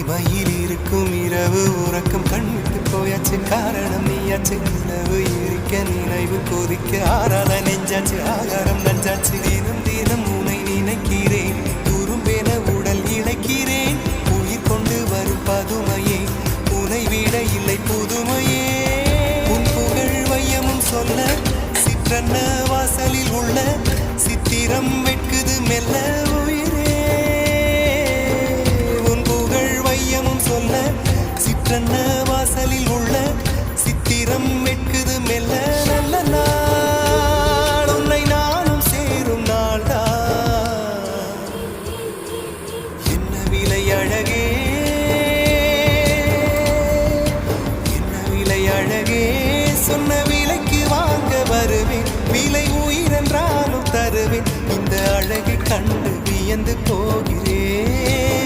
தனிமையில் இருக்கும் இரவு உறக்கம் கண்விட்டு போயாச்சு காரணம் நீயாச்சு நிலவு இருக்க நினைவு கொதிக்க ஆறாத நெஞ்சாச்சு ஆகாரம் நஞ்சாச்சு தினம் தினம் உனை நினைக்கிறேன் துரும்பென உடல் இழைக்கிறேன் உயிர் கொண்டு வரும் பதுமையே உனை விட இல்லை புதுமையே உன் புகழ் வையமும் சொல்ல சிற்றன்ன வாசலில் உள்ள சித்திரம் வெட்குது மெல்ல உயிரே உன் புகழ் வையமும் சொல்ல சிற்றன்ன வாசலில் உள்ள சித்திரம் வெட்குது மெல்ல நல்ல நாள் உன்னை நானும் சேரும் நாள்தான் என்ன விலை அழகே என்ன விலை அழகே சொன்ன விலைக்கு வாங்க வருவேன் விலை உயிரென்றாலும் தருவேன் இந்த அழகை கண்டு வியந்து போகிறேன்